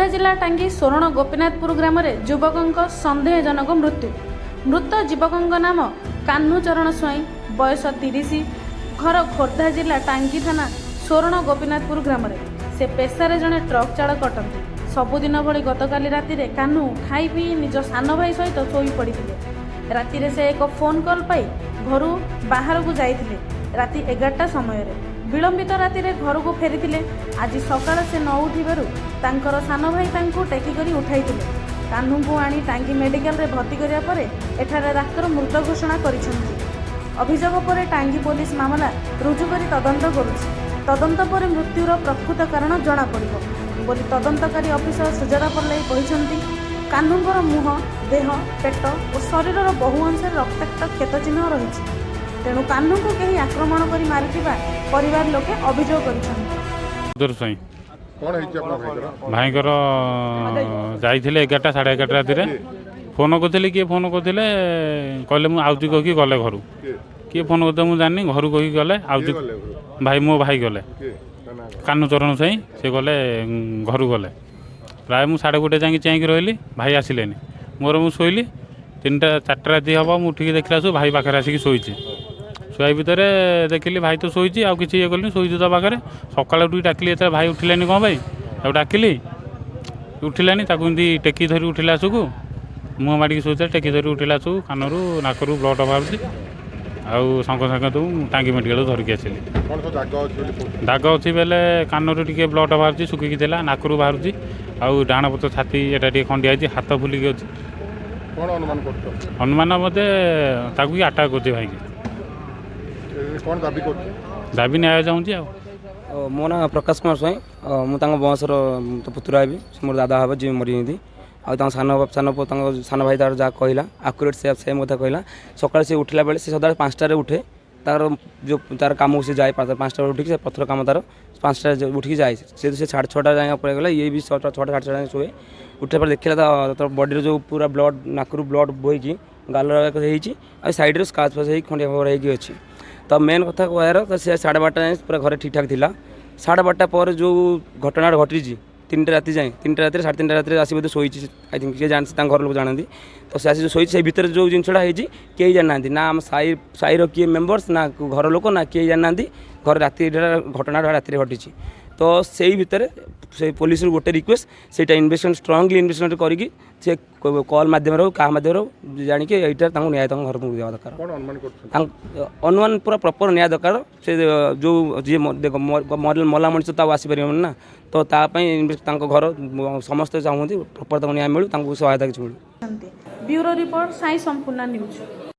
खोर्धा जिला टांगी स्वर्ण गोपीनाथपुर ग्राम युवक सन्देहजनक मृत्यु। मृत युवक नाम कान्हू चरण स्वाई, बयस 30, घर खोर्धा जिला टांगी थाना स्वर्ण गोपीनाथपुर ग्राम। से पेशारे जड़े ट्रक चालक अटंती। सबुदिन भली गतकाली राति कान्हू खाई पी निज सान भाई सहित शोई पड़े। राति से एक फोन कॉल पाई घर बाहर को जाइए। राति 11टा समय विलंबित राति घर को फेरी। आज सकाळ से न उठिबारु तांकर सान भाई तांको टेकिकरी उठाई। कान्हू को आनी टांगी मेडिकल रे भर्ती करिया परे एठारे डाक्तर मृत घोषणा करिसेंती। अभियोग पर टांगी पुलिस मामला रुजु करी तदंत करुछि। तदंत पर मृत्युर प्रकृत कारण जना पड़िबो बोली तदंतकारी अफिसर सुजाता पल्लई कहिसेंती। कान्हूंकर मुह, देह, पेट और शरीरर बहु अंश रक्ताक्त क्षत चिन्ह रही। तेणु कान्हू को कहीं आक्रमण कर मारिथिबा परिवार लोके अभियोग करिसेंती। भाईकर जाइए 11टा साढ़े 11 राति फोन करते किए फोन करते कहले मुझे आउती कही गले घर किए फोन करते मुझे जानी घर कही गले आउती भाई मो भाई गले कान्हू चरण साई से गले घर गले प्राय मुझे 1:30 जाकि चाहक रही भाई आसिले मोर मुझे शोली 3टा 4टा राति हम मुझे देखला भाई पाखे आसिक शोची शुआ भितर देखिली भाई तो शोची आउ कि ये कल शोची तो पाखे सकाल उठ डाकिली भाई उठिलानी कौन भाई डाकिली उठिलानी एमती टेकी धरी उठिला आसकू मुह माड़ी शोचा टेकी धरी उठिला आसकू कानरू नाकरू ब्लड बाहर आउ संगे संगे तो टांगी मेडिकल धरिक आसिली दाग अच्छी बेले कानरू टे ब्लड बाहर सुखिकी नाकरू बाहर आउ डाण पथ छाती एटा खंडिया हाथ फुलिकी अच्छी अनुमान मत आटाक कर भाई दाबी न्याय चाहूँगी मो ना प्रकाश कुमार स्वाई मुझे बंशर पुत्र हेबी मोर दादा हे जी मरी सान भाई तार जहाँ कहला आकुरेट से मत कहला सकाल से उठला बेले से सदा 5टार उठे तार जो तार कम से जाए 5टा उठिक से पथर कम तार 5टा उठिक जाए से 6:30 जाए पड़े गला ये भी 6:30 साढ़े जाए शुए उठे पर देखला तो बॉडी जो पूरा ब्लड नाकरू ब्लड बोईकी गाल सैड्रे स्काच फाच खंडिया खबर अच्छी तो मेन कथा कहर तो सी 12:30 जाए पूरा घर ठीक ठाक थिला 12:30 पर जो घटना घटी 3टा राति जाए 3टा राति 3:30 राति आसी बोधे शोई आई थिंक किए जानते घर लोग जानती तो से आसी शोई से भितर जो जिनसा होती कई जाना ना आम साईर किए मेम्बर्स ना घर लोक ना किए जाना घर राति घटना राति घटी तो से भितर से पुलिस गोटे रिक्वेस्ट से इन्वेस्टिगेशन स्ट्रांगली इन्वेस्टिगेट करके से कॉल मध्यम क्या मध्यम जानिके यहाँ न्याय घर को देवा दरकार अनुमान पूरा प्रपर न्याय दरकार से जो जी मला मनीष तो आसपार ना तो घर समस्त चाहते प्रपर न्याय मिलू सहायता किसी मिलू। ब्यूरो रिपोर्ट साई संपूर्ण न्यूज।